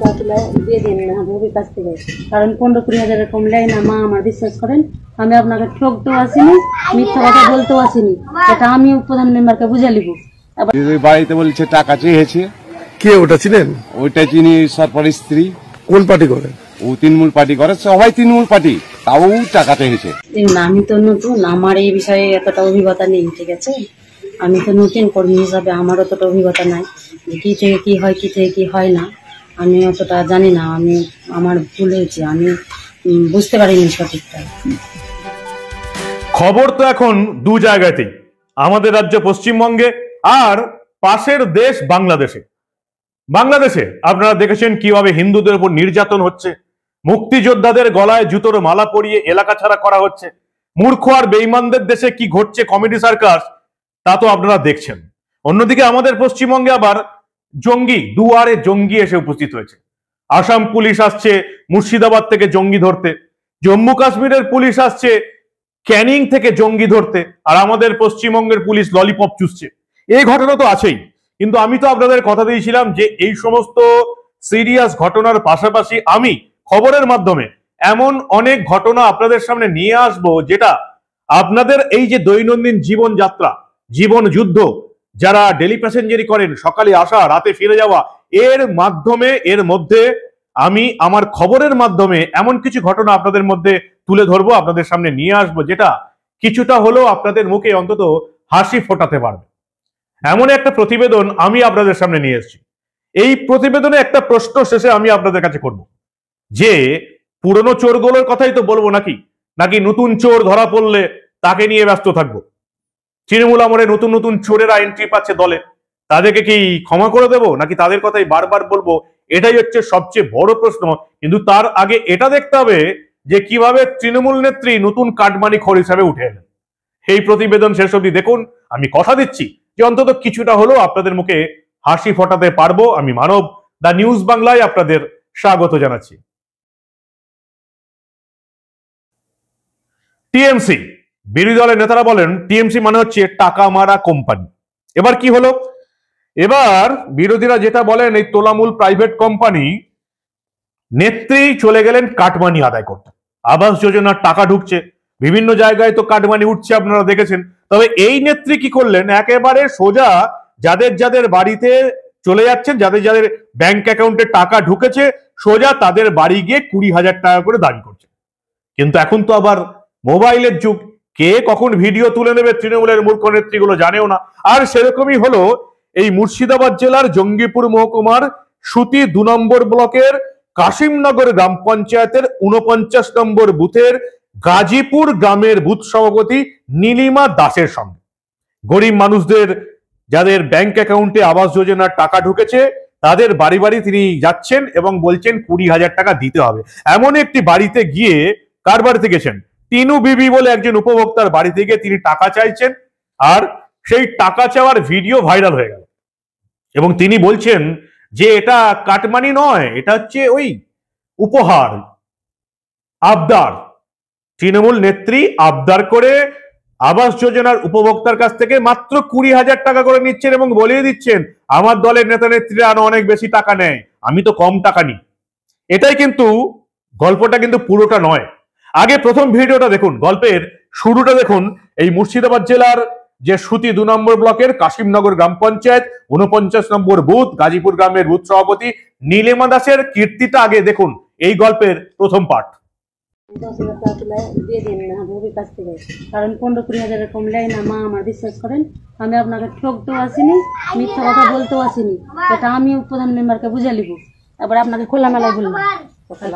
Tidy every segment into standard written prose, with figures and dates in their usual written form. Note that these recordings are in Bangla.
আসলে দিয়ে দিন না বউয়ের কাছ থেকে, কারণ 15-20 হাজারের কম লেয় না মা। আমার বিশ্বাস করেন, আমি আপনাকে ঠকতেও আসিনি, মিথ্যা কথা বলতেও আসিনি। এটা আমি প্রধান মেম্বারকে বুঝে নিব। বাড়িতে বলছে টাকা চেয়েছে। কে ওটা ছিলেন? ওইটা চিনি সরকারের স্ত্রী। কোন পার্টি করে? ও তৃণমূল পার্টি করে, সবাই তৃণমূল পার্টি, তাও টাকা চেয়েছে। আমি তো নতুন, আমার এই বিষয়ে এতটা অভিজ্ঞতা নেই, ঠিক আছে? আমি তো নতুন কর্মী হিসাবে আমার অতটা অভিজ্ঞতা নাই, কি থেকে কি হয় কি থেকে কি হয় না আমি অতটা জানি না। আমার ভুল হয়েছে, আমি বুঝতে পারিনি সঠিকটা। খবর তো এখন দু জায়গাতেই, আমাদের রাজ্য পশ্চিমবঙ্গে আর পাশের দেশ বাংলাদেশে। বাংলাদেশে আপনারা দেখেছেন কিভাবে হিন্দুদের উপর নির্যাতন হচ্ছে, মুক্তিযোদ্ধাদের গলায় জুতোর মালা পরিয়ে এলাকা ছাড়া করা হচ্ছে। মূর্খ আর বেঈমানদের দেশে কি ঘটছে কমেডি সার্কাস, তা তো আপনারা দেখছেন। অন্যদিকে আমাদের পশ্চিমবঙ্গে আবার জঙ্গি, দুয়ারে জঙ্গি এসে উপস্থিত হয়েছে। আসাম পুলিশ আসছে মুর্শিদাবাদ থেকে জঙ্গি ধরতে, জম্মু কাশ্মীরের পুলিশ আসছে ক্যানিং থেকে জঙ্গি ধরতে, আর আমাদের পশ্চিমবঙ্গের পুলিশ ললিপপ চুষছে। এই ঘটনা তো আছেই, কিন্তু আমি তো আপনাদের কথা দিয়েছিলাম যে এই সমস্ত সিরিয়াস ঘটনার পাশাপাশি আমি খবরের মাধ্যমে এমন অনেক ঘটনা আপনাদের সামনে নিয়ে আসব, যেটা আপনাদের এই যে দৈনন্দিন জীবনযাত্রা, জীবন যুদ্ধ, যারা ডেলি প্যাসেঞ্জারি করেন, সকালে আসা রাতে ফিরে যাওয়া, এর মাধ্যমে এর মধ্যে আমি আমার খবরের মাধ্যমে এমন কিছু ঘটনা আপনাদের মধ্যে তুলে ধরবো, আপনাদের সামনে নিয়ে আসবো, যেটা কিছুটা হলেও আপনাদের মুখে অন্তত হাসি ফোটাতে পারবে। এমন একটা প্রতিবেদন আমি আপনাদের সামনে নিয়ে এসেছি। এই প্রতিবেদনে একটা প্রশ্ন শেষে আমি আপনাদের কাছে করব, যে পুরনো চোরগুলোর কথাই তো বলবো নাকি নাকি নতুন চোর ধরা পড়লে তাকে নিয়ে ব্যস্ত থাকবো? তৃণমূল আমলে নতুন নতুন চোরেরা এন্ট্রি পাচ্ছে দলে, তাদেরকে কি ক্ষমা করে দেবো নাকি তাদের কথাই বারবার বলবো? এটাই হচ্ছে সবচেয়ে বড় প্রশ্ন। কিন্তু তার আগে এটা দেখতে হবে যে কিভাবে তৃণমূল নেত্রী নতুন কাটমানিখোর হিসাবে উঠে এলেন। এই প্রতিবেদন শেষ অবধি দেখুন, আমি কথা দিচ্ছি যে অন্তত কিছুটা হলেও আপনাদের মুখে হাসি ফোটাতে পারবো। আমি মানব, দা নিউজ বাংলায় আপনাদের স্বাগত জানাচ্ছি। টিএমসি, বিরোধী দলের নেতারা বলেন টিএমসি মানে হচ্ছে টাকা মারা কোম্পানি। এবার কি হলো? এবার বিরোধীরা যেটা বলেন, এই তোলামূল প্রাইভেট কোম্পানি নেত্রী চলে গেলেন কাটমানি আদায় করতে। আবাস যোজনার টাকা ঢুকছে, বিভিন্ন জায়গায় তো কাটমানি উঠছে, আপনারা দেখেছেন। তবে এই নেত্রী কি করলেন, একেবারে সোজা যাদের যাদের বাড়িতে চলে যাচ্ছেন, যাদের যাদের ব্যাংক অ্যাকাউন্টে টাকা ঢুকেছে, সোজা তাদের বাড়ি গিয়ে 20,000 টাকা করে দাবি করছে। কিন্তু এখন তো আবার মোবাইলের যুগ, কে কখন ভিডিও তুলে নেবে তৃণমূলের মূর্খ নেত্রীগুলো জানেও না। আর সেরকমই হলো এই মুর্শিদাবাদ জেলার জঙ্গিপুর মহকুমার সুতি 2 নম্বর ব্লকের কাশিমনগর গ্রাম পঞ্চায়েতের 49 নম্বর বুথের গাজীপুর গ্রামের বুথ সভাপতি নীলিমা দাসের সঙ্গে। গরিব মানুষদের যাদের ব্যাংক অ্যাকাউন্টে আবাস যোজনার টাকা ঢুকেছে, তাদের বাড়ি বাড়ি তিনি যাচ্ছেন এবং বলছেন 20,000 টাকা দিতে হবে। এমন একটি বাড়িতে গিয়ে, কার বাড়িতে গেছেন? টিনু বিবি বলে একজন উপভোক্তার বাড়িতে গিয়ে তিনি টাকা চাইছেন, আর সেই টাকা চাওয়ার ভিডিও ভাইরাল হয়ে গেল। এবং তিনি বলছেন যে এটা কাটমানি নয়, এটা হচ্ছে ওই উপহার, আবদার। তৃণমূল নেত্রী আবদার করে আবাস যোজনার উপভোক্তার কাছ থেকে মাত্র 20,000 টাকা করে নিচ্ছেন এবং বলিয়ে দিচ্ছেন আমার দলের নেতা নেত্রীরা আরো অনেক বেশি টাকা নেয়, আমি তো কম টাকা নিই। এটাই কিন্তু গল্পটা, কিন্তু পুরোটা নয়। আগে প্রথম ভিডিওটা দেখুন, গল্পের শুরুটা দেখুন। এই মুর্শিদাবাদ জেলার যে সুতি 2 নম্বর ব্লকের কাশিমনগর গ্রাম পঞ্চায়েত 49 নম্বর বুথ গাজীপুর গ্রামের বুথ সভাপতি নীলিমা দাসের কীর্তিটা আগে দেখুন, এই গল্পের প্রথম পার্ট। 10,000 টাকা দিয়ে দিন না বউয়ের কাছ থেকে, কারণ 15-20 হাজারের কম লেয় না মা। আমার বিশ্বাস করেন, আমি আপনাকে ঠকতেও আসিনি, মিথ্যা কথা বলতেও আসিনি। এটা আমি প্রধান মেম্বারকে বুঝে নিব। এবার আপনাকে খোলামেলায় বললাম,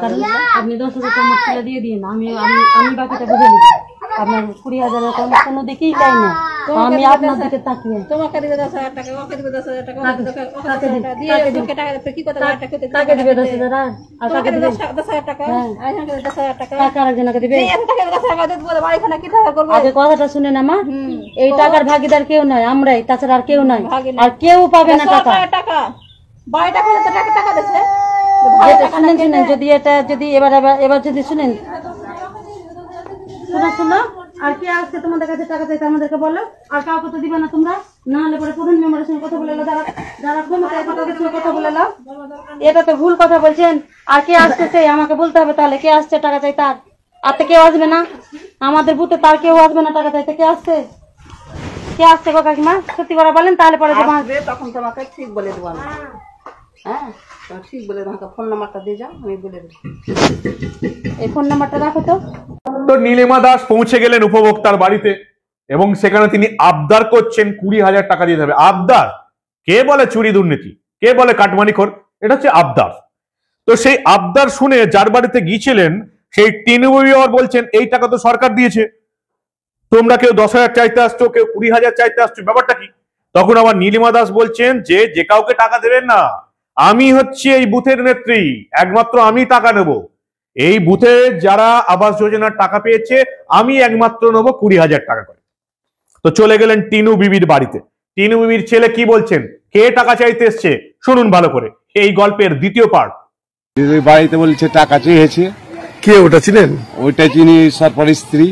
কারণ আপনি 10,000 টাকা তুলে দিয়ে দিন, আমি বাকিটা বুঝে নিব। আপনার 20,000 কম কোনো দিকেই লাই না, আমি আপনার দিকে তাকিয়ে তোমাকে দিবে 10,000 টাকা, ওকে দিবে 10,000 টাকা, ওকে দিবে 10,000 টাকা দিয়ে ওকে টাকা দিবে। কি কথা টাকা দিবে? তাকে দিবে 10,000 আর তাকে দিবে 10,000 টাকা, আর এখানে 10,000 টাকা, টাকা আরেকজনকে দিবে। এই টাকা 10,000 টাকা দিয়ে বলে বাড়িখানা কি টাকা করবে? আগে কথাটা শুনে না মা, এই টাকার ভাগিদার কেউ নয়, আমরাই, তাছাড়া আর কেউ নাই, আর কেউ পাবে না টাকা। টাকা বাড়ি টাকা তো টাকা টাকা দিছে। শুনেন, যদি এটা যদি এবার যদি শুনেন, শোনো আর কি আসছে তোমাদের কাছে টাকা চাইতে আমাদেরকে বলো, আর কাউকে তো দিবে না তোমরা, না হলে পরে প্রধান মেম্বারের সঙ্গে কথা বলে যারা যারা ক্ষমতায় তাদের সঙ্গে কথা বলে এটা তো ভুল কথা বলছেন। আর কে আসতেছে আমাকে বলতে হবে, তাহলে কে আসছে টাকা চাই তার? আর তো কেউ আসবে না আমাদের বুথে, তার কেউ আসবে না টাকা চাইতে। কে আসছে? কে আসছে গো কাকিমা? সত্যি করে বলেন, তাহলে পরে দেবো। তখন তোমাকে ঠিক বলে দেবো আমি। হ্যাঁ, ঠিক বলে তোমাকে ফোন নাম্বারটা দিয়ে যাও, আমি বলে দেবো। এই ফোন নাম্বারটা রাখো তো। তো নীলিমা দাস পৌঁছে গেলেন উপভোক্তার বাড়িতে এবং সেখানে তিনি আবদার করছেন 20,000 টাকা দিয়ে দেবে। আবদার? কে বলে চুরি দুর্নীতি, কে বলে কাটমানিখোর? এটা হচ্ছে আবদার। তো সেই আবদার শুনে যার বাড়িতে গিয়েছিলেন সেই টিনুবু বলছেন এই টাকা তো সরকার দিয়েছে, তোমরা কেউ 10,000 চাইতে আসছো, কেউ 20,000 চাইতে আসছো, ব্যাপারটা কি? তখন আবার নীলিমা দাস বলছেন যে যে কাউকে টাকা দেবেন না, আমি হচ্ছে এই বুথের নেত্রী, একমাত্র আমি টাকা নেব। এই বুথে যারা আবাস যোজনার টাকা পেয়েছে আমি একমাত্র নেবো 20,000 টাকা করে। তো চলে গেলেন টিনু বিবির বাড়িতে। টিনু বিবির ছেলে কি বলছেন, কে টাকা চাইতে এসছে শুনুন ভালো করে, এই গল্পের দ্বিতীয় পার্ট। বাড়িতে বলছে টাকা চেয়েছে। কে ওটা ছিলেন? ওইটা চিনি সরপরের স্ত্রী।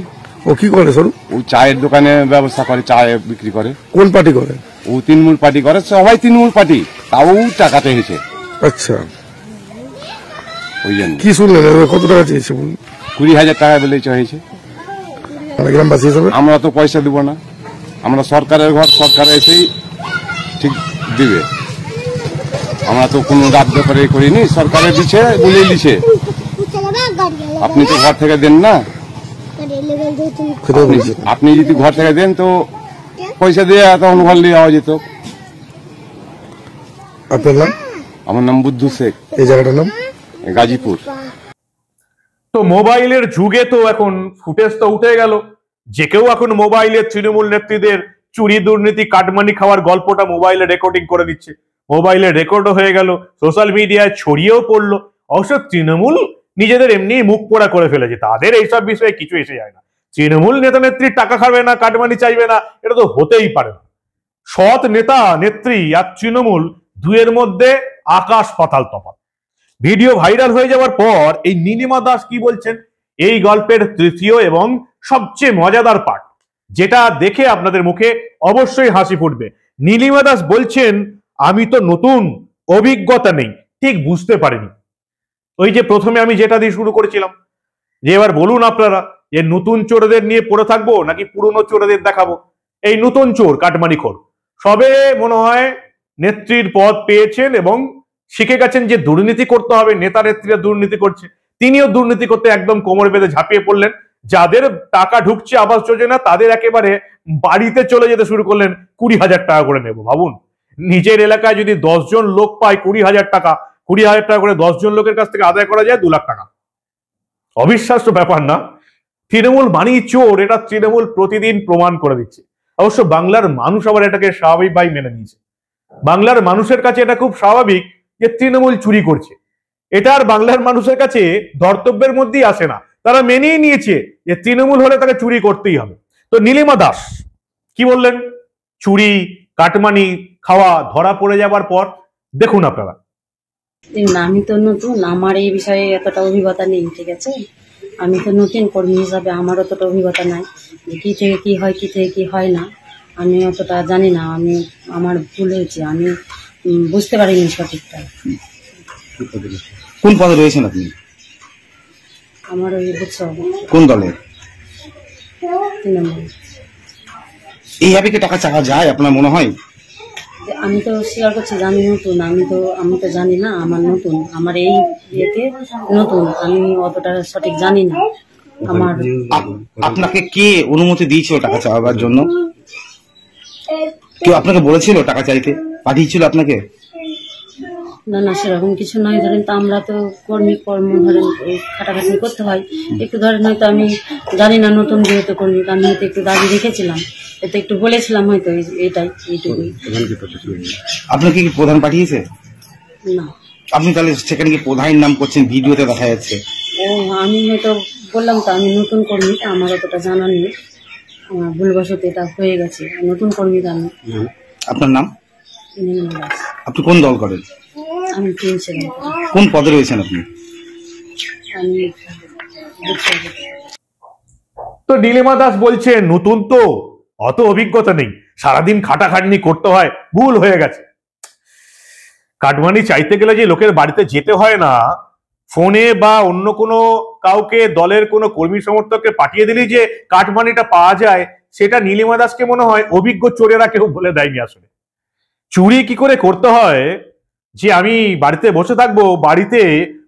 ও কি করে স্বরূপ? ও চায়ের দোকানে ব্যবস্থা করে, চা বিক্রি করে। কোন পার্টি করে? ও তৃণমূল পার্টি করে, সবাই তৃণমূল পার্টি, তাও টাকা চেয়েছে। আচ্ছা, ওই জন্য কি শুনলেন? কত টাকা চেয়েছে? 20,000 টাকা বলে হয়েছে। গ্রামবাসী হিসাবে আমরা তো পয়সা দেবো না, আমরা সরকারের ঘর, সরকার এসেই ঠিক দিবে। আমরা তো কোনো রাজ্য করে করিনি, সরকারের দিচ্ছে বলে দিচ্ছে। আপনি তো ঘর থেকে দেন না, আপনি যদি ঘর থেকে দেন তো পয়সা দিয়ে তখন ঘর নিয়ে যাওয়া যেত। আপনার নাম? আমার নাম বুদ্ধু শেখ। এই জায়গাটার নাম? গাজীপুর। তো মোবাইলের যুগে তো এখন ফুটেজ তো উঠে গেল, যে কেউ এখন মোবাইলে তৃণমূল নেত্রীদের চুরি দুর্নীতি কাটমানি খাওয়ার গল্পটা মোবাইলে রেকর্ডিং করে দিচ্ছে। মোবাইলে রেকর্ডও হয়ে গেল, সোশ্যাল মিডিয়ায় ছড়িয়েও পড়লো। অবশ্য তৃণমূল নিজেদের এমনি মুখ পোড়া করে ফেলেছে, তাদের এইসব বিষয়ে কিছু এসে যায় না। তৃণমূল নেতা নেত্রী টাকা খাবে না, কাটমানি চাইবে না, এটা তো হতেই পারে না। সৎ নেতা নেত্রী আর তৃণমূল দুয়ের মধ্যে আকাশ পাতাল তফাৎ। ভিডিও ভাইরাল হয়ে যাওয়ার পর এই নীলিমা দাস কি বলছেন, এই গল্পের তৃতীয় এবং সবচেয়ে মজাদার পার্ট, যেটা দেখে আপনাদের মুখে অবশ্যই হাসি ফুটবে। নীলিমা দাস বলছেন আমি তো নতুন, অভিজ্ঞতা নেই, ঠিক বুঝতে পারিনি। ওই যে প্রথমে আমি যেটা দিয়ে শুরু করেছিলাম, যে এবার বলুন আপনারা, যে নতুন চোরদের নিয়ে পড়ে থাকবো নাকি পুরনো চোরদের দেখাবো? এই নতুন চোর কাটমানিখোর সবে মনে হয় নেত্রীর পদ পেয়েছেন এবং শিখে গেছেন যে দুর্নীতি করতে হবে। নেতা নেত্রীরা দুর্নীতি করছে, তিনিও দুর্নীতি করতে একদম কোমর বেঁধে ঝাঁপিয়ে পড়লেন। যাদের টাকা ঢুকছে আবাস যোজনা, তাদের একেবারে বাড়িতে চলে যেতে শুরু করলেন, 20,000 টাকা করে নেব। ভাবুন, নিজের এলাকায় যদি 10 জন লোক পায় 20,000 টাকা, 20,000 টাকা করে 10 জন লোকের কাছ থেকে আদায় করা যায় 2 লাখ টাকা। অবিশ্বাস্য ব্যাপার না? তৃণমূল মানেই চোর, এটা তৃণমূল প্রতিদিন প্রমাণ করে দিচ্ছে। অবশ্য বাংলার মানুষ আবার এটাকে স্বাভাবিকভাবে মেনে নিয়েছে। বাংলার মানুষের কাছে এটা খুব স্বাভাবিক যে তৃণমূল চুরি করছে। এটা আর বাংলার মানুষের কাছে ধর্তব্যের মধ্যেই আসে না, তারা মেনেই নিয়েছে যে তৃণমূল হলে তাকে চুরি করতেই হবে। তো নীলিমা দাস কি বললেন, চুরি কাটমানি খাওয়া ধরা পড়ে যাবার পর দেখুন আপনারা। আমি তো নতুন, আমার এই বিষয়ে এতটা অভিজ্ঞতা নেই, ঠিক আছে? আমি তো নতুন কর্মী হিসাবে আমার অতটা অভিজ্ঞতা নাই যে কি থেকে কি হয়, কি থেকে কি হয় না, আমি অতটা জানি না। আমার ভুল হয়েছে, আমি বুঝতে পারিনি সঠিকটা। কোন পদে রয়েছেন আপনি? আমার ওই বুঝছো কোন দলের? তৃণমূল। এইভাবে কি টাকা চাওয়া যায় আপনার মনে হয়? আমি তো স্বীকার করছি যে আমি নতুন, আমি তো জানি না, আমার নতুন, আমার এই ইয়েতে নতুন, আমি অতটা সঠিক জানি না। আমার আপনাকে কে অনুমতি দিয়েছিল টাকা চাওয়ার জন্য? কেউ আপনাকে বলেছিল টাকা চাইতে, পাঠিয়েছিল আপনাকে? না না, সেরকম কিছু নয়। ধরেন তো আমরা তো কর্ম ধরেন খাটাখাটনি করতে হয় একটু, ধরেন হয়তো আমি জানি না, নতুন যেহেতু কর্মী, আমি হয়তো একটু দাবি রেখেছিলাম, এতে একটু বলেছিলাম হয়তো, এইটুকুই। আপনাকে কি প্রধান পাঠিয়েছে? না। আপনি তাহলে সেখানে কি প্রধানের নাম করছেন, ভিডিওতে দেখা যাচ্ছে। ও, আমি হয়তো বললাম তো আমি নতুন কর্মী, আমার অতটা জানা নেই, আমার ভুলবশত এটা হয়ে গেছে। নতুন কর্মী তো আমি। আপনার নাম? আপনি কোন দল করেন? আমি প্রিন্সিপাল। কোন পদে রয়েছেন আপনি? আমি তো নীলিমা দাস বলছেন নতুন তো, অত অভিজ্ঞতা নেই, সারাদিন খাটাখাটনি করতে হয়, ভুল হয়ে গেছে। কাটমানি চাইতে গেলে যে লোকের বাড়িতে যেতে হয় না, ফোনে বা অন্য কোনো কাউকে দলের কোনো কর্মী সমর্থককে পাঠিয়ে দিলেই যে কাটমানিটা পাওয়া যায়, সেটা নীলিমা দাসকে মনে হয় অভিজ্ঞ চোরেরা কেউ বলে দেয়নি। আসলে চুরি কি করে করতে হয়, যে আমি বাড়িতে বসে থাকবো, বাড়িতে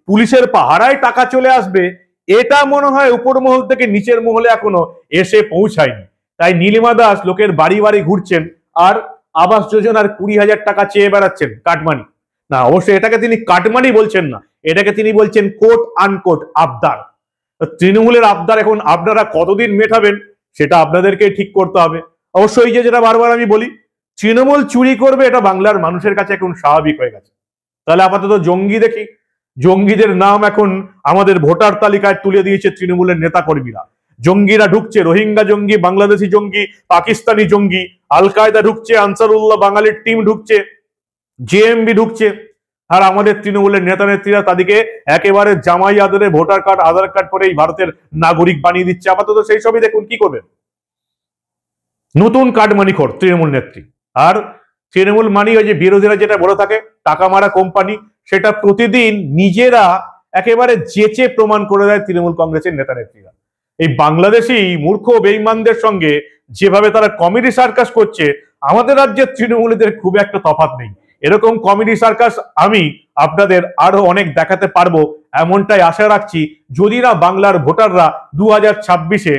পুলিশের পাহারায় টাকা চলে আসবে, এটা মনে হয় উপর মহল থেকে নিচের মহলে এখনো এসে পৌঁছায়নি। তাই নীলিমা দাস লোকের বাড়ি বাড়ি ঘুরছেন আর আবাস যোজনার 20,000 টাকা চেয়ে বেড়াচ্ছেন কাটমানি। না, অবশ্যই এটাকে তিনি কাটমানি বলছেন না, এটাকে তিনি বলছেন কোট আনকোট আবদার। তৃণমূলের আবদার এখন আপনারা কতদিন মেটাবেন সেটা আপনাদেরকে ঠিক করতে হবে। অবশ্যই যে যেটা বারবার আমি বলি, তৃণমূল চুরি করবে এটা বাংলার মানুষের কাছে এখন স্বাভাবিক হয়ে গেছে। তাহলে আপাতত জঙ্গি দেখি, জঙ্গিদের নাম এখন আমাদের ভোটার তালিকায় তুলে দিয়েছে তৃণমূলের নেতাকর্মীরা। জঙ্গিরা ঢুকছে, রোহিঙ্গা জঙ্গি, বাংলাদেশি জঙ্গি, পাকিস্তানি জঙ্গি, আল কায়দা ঢুকছে, আনসারুল্লাহ বাঙালির টিম ঢুকছে, জেএমবি ঢুকছে। আর আমাদের তৃণমূলের নেতা নেত্রীরা তাদেরকে একেবারে জামাই আদরে ভোটার কার্ড, আধার কার্ড করে এই ভারতের নাগরিক বানিয়ে দিচ্ছে। আপাতত সেই সবই দেখুন কি করবেন। নতুন কাটমানি খোর তৃণমূল নেত্রী। আর তৃণমূল মানি ওই যে বিরোধীরা যেটা বলে থাকে টাকা মারা কোম্পানি, সেটা প্রতিদিন নিজেরা একেবারে যেচে প্রমাণ করে দেয় তৃণমূল কংগ্রেসের নেতা নেত্রীরা। এই বাংলাদেশি মূর্খ বেঈমানদের সঙ্গে যেভাবে তারা কমেডি সার্কাস করছে, আমাদের রাজ্যের তৃণমূলীদের খুব একটা তফাৎ নেই। এরকম কমেডি সার্কাস আমি আপনাদের আরো অনেক দেখাতে পারবো, এমনটাই আশা রাখছি, যদি না বাংলার ভোটাররা 2026-এ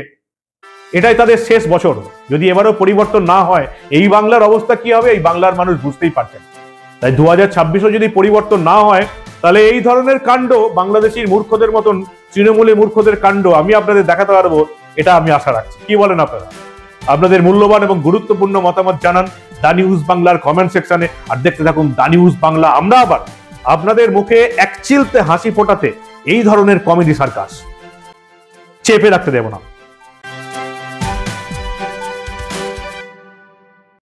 এটাই তাদের শেষ বছর, যদি এবারও পরিবর্তন না হয়, এই বাংলার অবস্থা কি হবে এই বাংলার মানুষ বুঝতেই পারছেন। তাই 2026-ও যদি পরিবর্তন না হয়, তাহলে এই ধরনের কাণ্ড, বাংলাদেশের মূর্খদের মতন তৃণমূলের মূর্খদের কাণ্ড আমি আপনাদের দেখাতে পারবো, এটা আমি আশা রাখছি। কি বলেন আপনারা? আপনাদের মূল্যবান এবং গুরুত্বপূর্ণ মতামত জানান দা নিউজ বাংলার কমেন্ট সেকশনে। আর দেখতে থাকুন দা নিউজ বাংলা। আমরা আবার আপনাদের মুখে এক চিলতে হাসি ফোটাতে এই ধরনের কমেডি সার্কাস চেপে রাখতে দেব না।